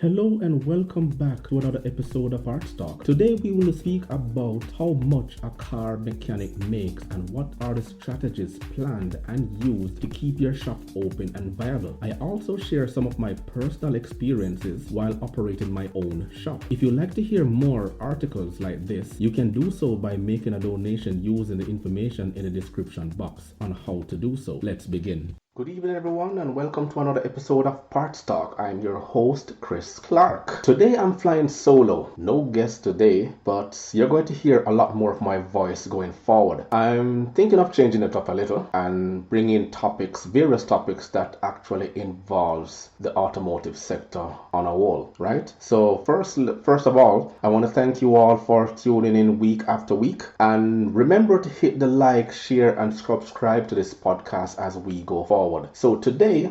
Hello and welcome back to another episode of Art Talk. Today we will speak about how much a car mechanic makes and what are the strategies planned and used to keep your shop open and viable. I also share some of my personal experiences while operating my own shop. If you'd like to hear more articles like this, you can do so by making a donation using the information in the description box on how to do so. Let's begin. Good evening, everyone, and welcome to another episode of Parts Talk. I'm your host, Clarke. Today, I'm flying solo. No guest today, but you're going to hear a lot more of my voice going forward. I'm thinking of changing it up a little and bringing various topics that actually involves the automotive sector on a whole, right? So first of all, I want to thank you all for tuning in week after week. And remember to hit the like, share, and subscribe to this podcast as we go forward. So today,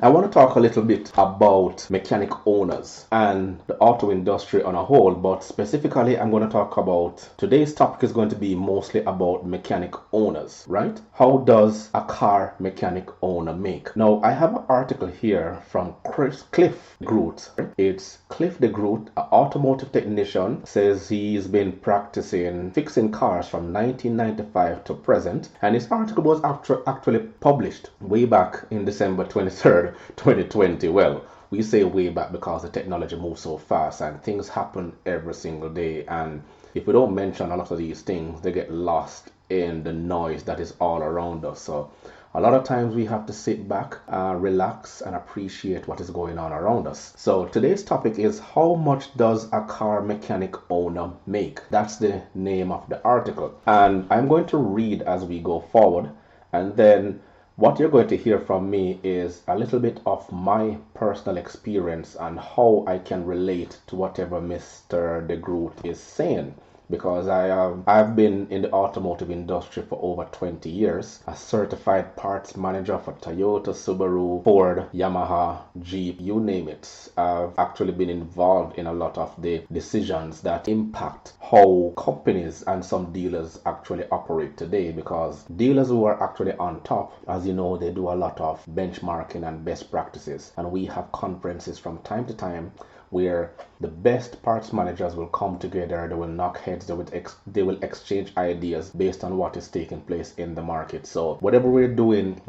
I want to talk a little bit about mechanic owners and the auto industry on a whole, but specifically I'm going to talk about, today's topic is going to be mostly about mechanic owners, right? How does a car mechanic owner make? Now, I have an article here from Cliff Degroot. It's Cliff Degroot, an automotive technician, says he's been practicing fixing cars from 1995 to present, and his article was actually published way back in December 23rd, 2020. Well, we say way back because the technology moves so fast and things happen every single day, and if we don't mention a lot of these things, they get lost in the noise that is all around us. So a lot of times we have to sit back, relax, and appreciate what is going on around us. So today's topic is, how much does a car mechanic owner make? That's the name of the article. And I'm going to read as we go forward, and then what you're going to hear from me is a little bit of my personal experience and how I can relate to whatever Mr. Degroot is saying. Because I've been in the automotive industry for over 20 years, a certified parts manager for Toyota, Subaru, Ford, Yamaha, Jeep, you name it. I've actually been involved in a lot of the decisions that impact how companies and some dealers actually operate today, because dealers who are actually on top, as you know, they do a lot of benchmarking and best practices, and we have conferences from time to time where the best parts managers will come together, they will knock heads, they will exchange ideas based on what is taking place in the market. So whatever we're doing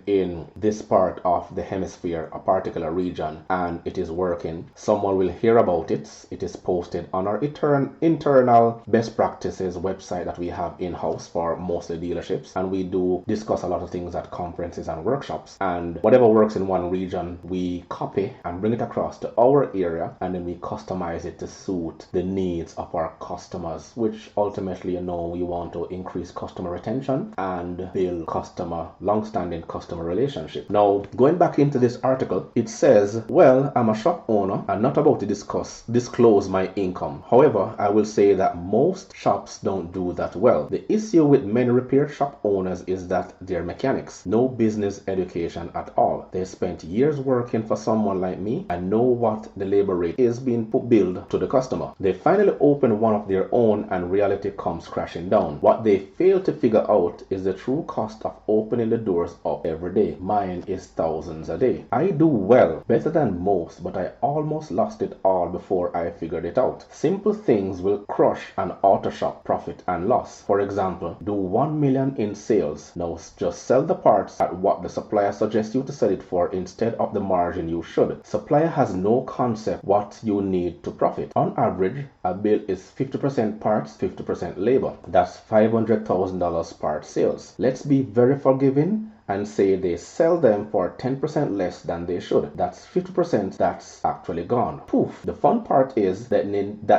in this part of the hemisphere, a particular region, and it is working, someone will hear about it. It is posted on our internal best practices website that we have in-house for mostly dealerships, and we do discuss a lot of things at conferences and workshops, and whatever works in one region, we copy and bring it across to our area, and then we customize it to suit the needs of our customers, which ultimately, we want to increase customer retention and build long-standing customer relationship. Now, going back into this article, it says, well, I'm a shop owner and not about to disclose my income. However, I will say that most shops don't do that well. The issue with many repair shop owners is that they're mechanics, no business education at all. They spent years working for someone like me and know what the labor rate is being billed to the customer. They finally open one of their own and reality comes crashing down. What they fail to figure out is the true cost of opening the doors up every day. Mine is thousands a day. I do well, better than most, but I almost lost it all before I figured it out. Simple things will crush an auto shop profit and loss. For example, do 1 million in sales. Now just sell the parts at what the supplier suggests you to sell it for instead of the margin you should. Supplier has no concept what you need to profit. On average, a bill is 50% parts, 50% labor. That's $500,000 part sales. Let's be very forgiving and say they sell them for 10% less than they should. That's 50% that's actually gone. Poof. The fun part is that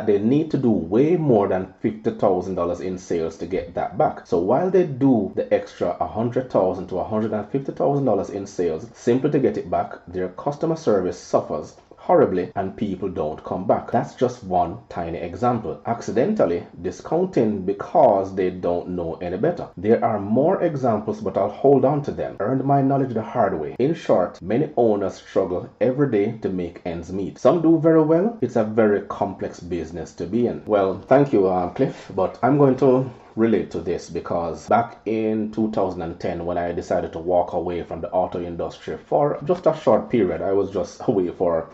they need to do way more than $50,000 in sales to get that back. So while they do the extra $100,000 to $150,000 in sales simply to get it back, their customer service suffers horribly and people don't come back. That's just one tiny example. Accidentally discounting because they don't know any better. There are more examples, but I'll hold on to them. Earned my knowledge the hard way. In short, many owners struggle every day to make ends meet. Some do very well. It's a very complex business to be in. Well, thank you, Cliff, but I'm going to relate to this because back in 2010, when I decided to walk away from the auto industry for just a short period, I was just away for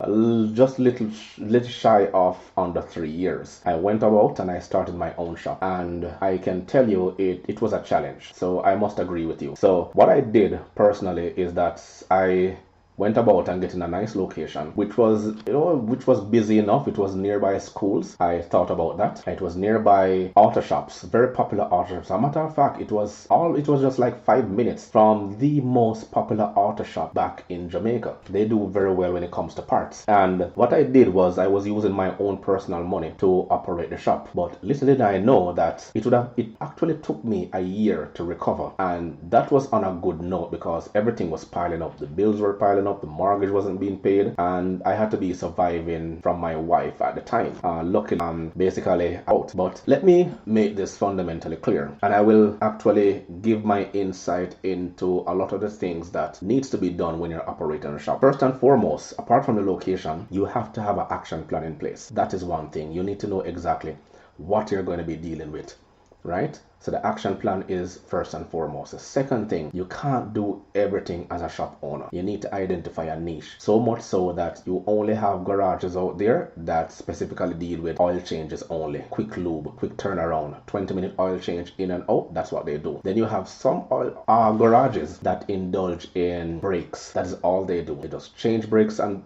just little shy of under 3 years. I went about and I started my own shop, and I can tell you it was a challenge. So I must agree with you. So what I did personally is that I went about and getting a nice location, which was busy enough. It was nearby schools. I thought about that. It was nearby auto shops, very popular auto shops. As a matter of fact, it was just like 5 minutes from the most popular auto shop back in Jamaica. They do very well when it comes to parts. And what I did was I was using my own personal money to operate the shop. But little did I know that it actually took me a year to recover. And that was on a good note because everything was piling up. The bills were piling up. The mortgage wasn't being paid, and I had to be surviving from my wife at the time. Luckily, I'm basically out. But let me make this fundamentally clear, and I will actually give my insight into a lot of the things that needs to be done when you're operating a shop. First and foremost, apart from the location, you have to have an action plan in place. That is one thing. You need to know exactly what you're going to be dealing with, right? So the action plan is first and foremost. The second thing, you can't do everything as a shop owner. You need to identify a niche. So much so that you only have garages out there that specifically deal with oil changes only. Quick lube, quick turnaround, 20-minute oil change in and out. That's what they do. Then you have some garages that indulge in brakes. That is all they do. They just change brakes and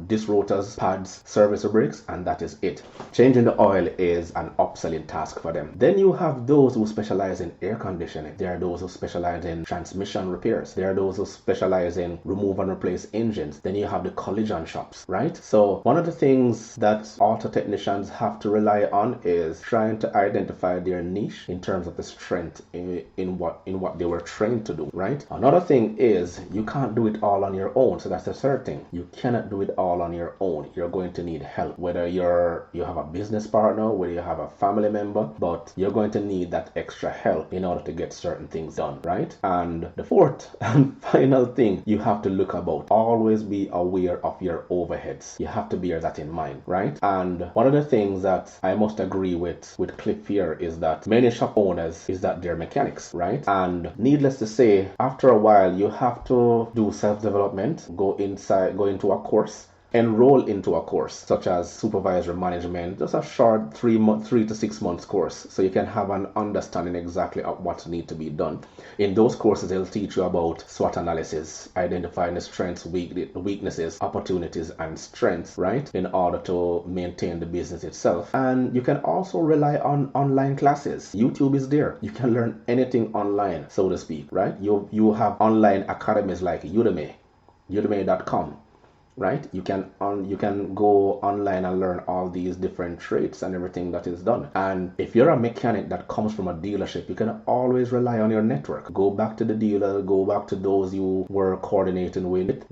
disc rotors, pads, service brakes, and that is it. Changing the oil is an upselling task for them. Then you have those who specialize in air conditioning. There are those who specialize in transmission repairs. There are those who specialize in remove and replace engines. Then you have the collision shops, right? So one of the things that auto technicians have to rely on is trying to identify their niche in terms of the strength in what they were trained to do, right? Another thing is you can't do it all on your own. So that's the third thing. You cannot do it all on your own. You're going to need help, whether you have a business partner, whether you have a family member, but you're going to need that extra help in order to get certain things done, right? And the fourth and final thing you have to look about, always be aware of your overheads. You have to bear that in mind, right? And one of the things that I must agree with Cliff here is that many shop owners is that they're mechanics, right? And needless to say, after a while you have to do self-development, go into a course, enroll into a course such as supervisory management, just a short 3 to 6 months course, so you can have an understanding exactly of what needs to be done. In those courses, they'll teach you about SWOT analysis, identifying the strengths, weaknesses, opportunities, and strengths, right, in order to maintain the business itself. And you can also rely on online classes. YouTube is there. You can learn anything online, so to speak, right? You have online academies like udemy.com. Right? You can go online and learn all these different trades and everything that is done. And if you're a mechanic that comes from a dealership, you can always rely on your network. Go back to the dealer, go back to those you were coordinating with,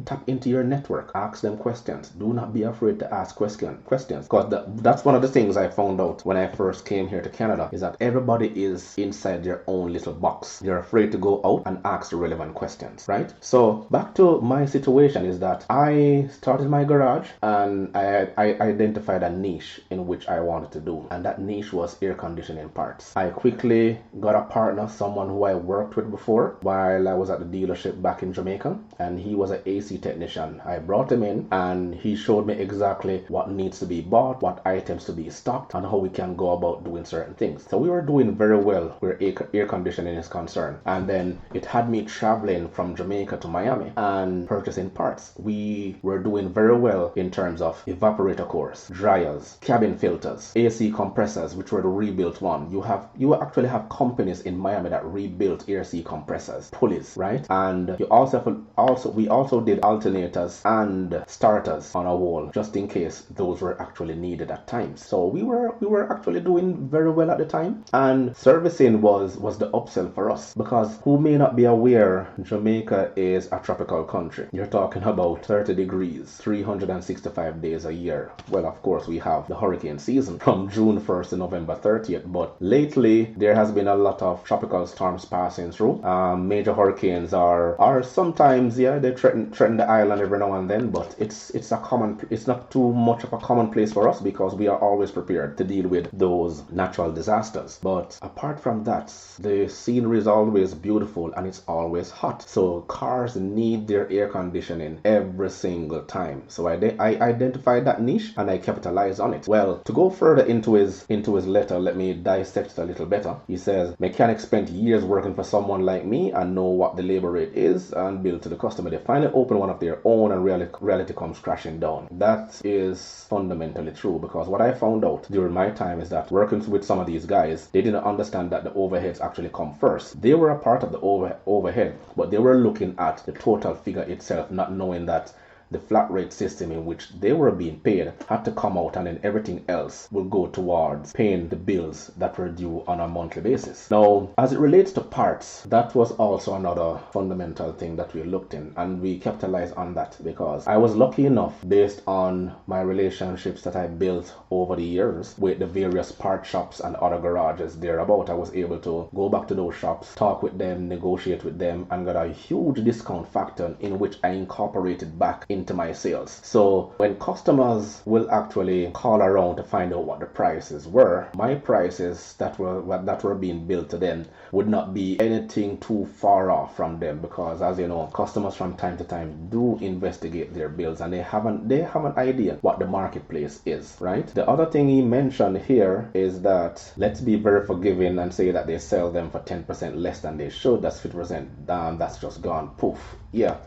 tap into your network, ask them questions. Do not be afraid to ask questions, because that's one of the things I found out when I first came here to Canada, is that everybody is inside their own little box. They're afraid to go out and ask the relevant questions, right? So back to my situation is that I started my garage and I identified a niche in which I wanted to do, and that niche was air conditioning parts. I quickly got a partner, someone who I worked with before while I was at the dealership back in Jamaica, and he was an AC technician. I brought him in and he showed me exactly what needs to be bought, what items to be stocked, and how we can go about doing certain things. So we were doing very well where air conditioning is concerned, and then it had me traveling from Jamaica to Miami and purchasing parts. We were doing very well in terms of evaporator cores, dryers, cabin filters, AC compressors, which were the rebuilt one. You actually have companies in Miami that rebuilt AC compressors, pulleys, right? And we also did alternators and starters on a wall, just in case those were actually needed at times. So we were actually doing very well at the time, and servicing was the upsell for us, because who may not be aware, Jamaica is a tropical country. You're talking talking about 30 degrees, 365 days a year. Well, of course, we have the hurricane season from June 1st to November 30th, but lately there has been a lot of tropical storms passing through. Major hurricanes are sometimes, yeah, they threaten the island every now and then, but it's not too much of a commonplace for us because we are always prepared to deal with those natural disasters. But apart from that, the scenery is always beautiful and it's always hot. So cars need their air conditioning every single time. So I identified that niche and I capitalized on it. Well, to go further into his letter, let me dissect it a little better. He says, mechanics spent years working for someone like me and know what the labor rate is and bill to the customer. They finally open one of their own and reality comes crashing down. That is fundamentally true, because what I found out during my time is that working with some of these guys, they didn't understand that the overheads actually come first. They were a part of the overhead, but they were looking at the total figure itself, not knowing that the flat rate system in which they were being paid had to come out, and then everything else will go towards paying the bills that were due on a monthly basis. Now, as it relates to parts, that was also another fundamental thing that we looked in, and we capitalized on that because I was lucky enough, based on my relationships that I built over the years with the various part shops and other garages thereabout, I was able to go back to those shops, talk with them, negotiate with them, and got a huge discount factor in which I incorporated back into my sales. So when customers will actually call around to find out what the prices were, my prices that were being billed to them would not be anything too far off from them, because as you know, customers from time to time do investigate their bills and they have an idea what the marketplace is, right? The other thing he mentioned here is that let's be very forgiving and say that they sell them for 10% less than they should. That's 50%. That's just gone poof. Yeah.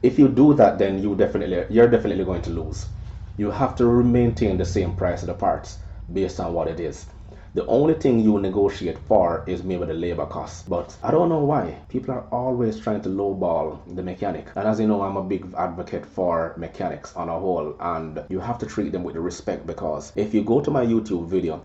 If you do that, then you're definitely going to lose. You have to maintain the same price of the parts based on what it is. The only thing you negotiate for is maybe the labor cost. But I don't know why people are always trying to lowball the mechanic. And as you know, I'm a big advocate for mechanics on a whole, and you have to treat them with respect, because if you go to my YouTube video,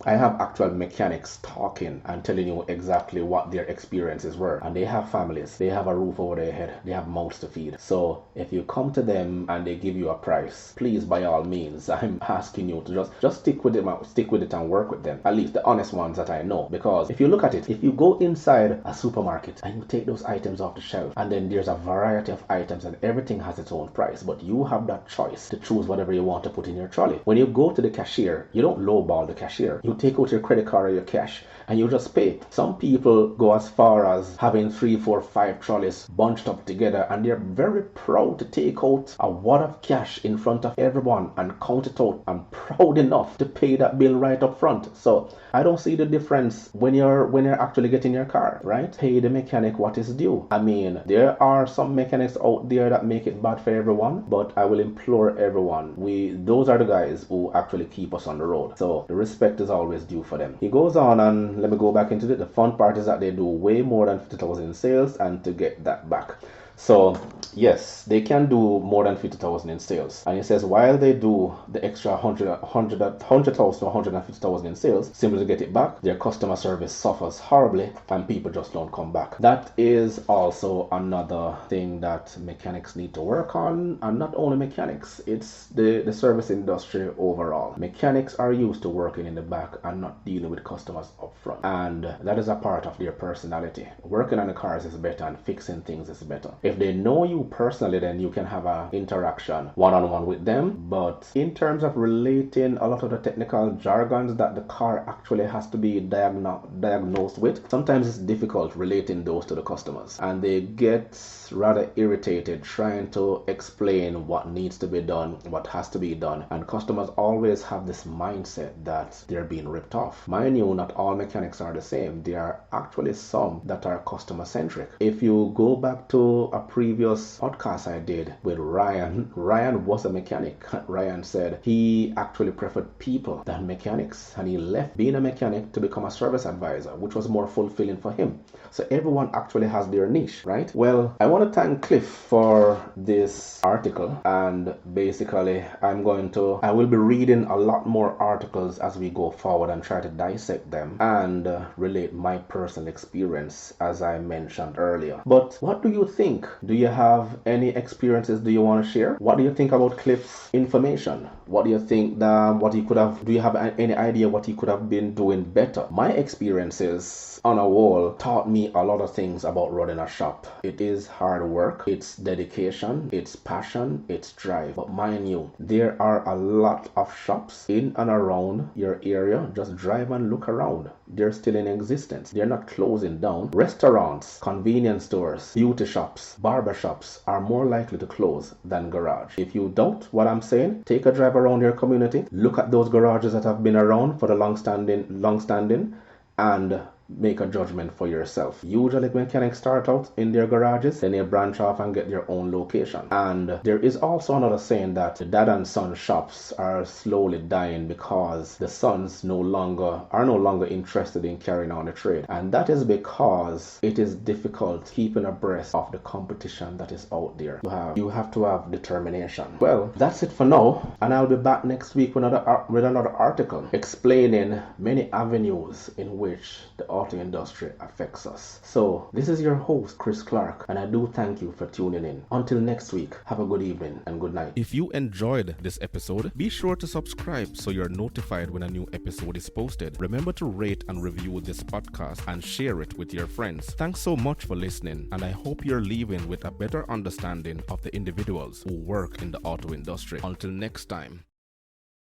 I have actual mechanics talking and telling you exactly what their experiences were. And they have families, they have a roof over their head, they have mouths to feed. So if you come to them and they give you a price, please, by all means, I'm asking you to just stick with it and work with them, at least the honest ones that I know. Because if you look at it, if you go inside a supermarket and you take those items off the shelf, and then there's a variety of items and everything has its own price, but you have that choice to choose whatever you want to put in your trolley. When you go to the cashier, you don't lowball the cashier. You take out your credit card or your cash and you just pay. Some people go as far as having 3, 4, 5 trolleys bunched up together, and they're very proud to take out a wad of cash in front of everyone and count it out, and proud enough to pay that bill right up front. So I don't see the difference when you're actually getting your car, right? Pay the mechanic what is due. I mean, there are some mechanics out there that make it bad for everyone, but I will implore everyone, those are the guys who actually keep us on the road. So the respect is always due for them. He goes on, and let me go back into it. The fun part is that they do way more than 50,000 in sales, and to get that back. So yes, they can do more than 50,000 in sales. And he says while they do the extra 100,000 to 150,000 in sales, simply to get it back, their customer service suffers horribly and people just don't come back. That is also another thing that mechanics need to work on, and not only mechanics, it's the service industry overall. Mechanics are used to working in the back and not dealing with customers up front, and that is a part of their personality. Working on the cars is better and fixing things is better. If they know you personally, then you can have an interaction one-on-one with them. But in terms of relating a lot of the technical jargons that the car actually has to be diagnosed with, sometimes it's difficult relating those to the customers, and they get rather irritated trying to explain what needs to be done, what has to be done, and customers always have this mindset that they're being ripped off. Mind you, not all mechanics are the same. There are actually some that are customer centric. If you go back to a previous podcast I did with Ryan was a mechanic. Ryan said he actually preferred people than mechanics, and he left being a mechanic to become a service advisor, which was more fulfilling for him. So everyone actually has their niche, right? Well, I want to thank Cliff for this article, and basically I will be reading a lot more articles as we go forward and try to dissect them and relate my personal experience, as I mentioned earlier. But what do you think think? Do you have any experiences do you want to share? What do you think about Cliff's information? What do you think that what he could have, do you have any idea what he could have been doing better? My experiences on a whole taught me a lot of things about running a shop. It is hard work, it's dedication, it's passion, it's drive. But mind you, there are a lot of shops in and around your area. Just drive and look around. They're still in existence. They're not closing down. Restaurants, convenience stores, beauty shops, barber shops are more likely to close than garage. If you doubt what I'm saying, take a drive around your community. Look at those garages that have been around for the long standing, and make a judgment for yourself. Usually mechanics start out in their garages, then they branch off and get their own location. And there is also another saying that the dad and son shops are slowly dying because the sons are no longer interested in carrying on the trade. And that is because it is difficult keeping abreast of the competition that is out there. You have to have determination. Well, that's it for now, and I'll be back next week with another article explaining many avenues in which the auto industry affects us. So this is your host, Chris Clarke, and I do thank you for tuning in. Until next week, have a good evening and good night. If you enjoyed this episode, be sure to subscribe so you're notified when a new episode is posted. Remember to rate and review this podcast and share it with your friends. Thanks so much for listening, and I hope you're leaving with a better understanding of the individuals who work in the auto industry. Until next time.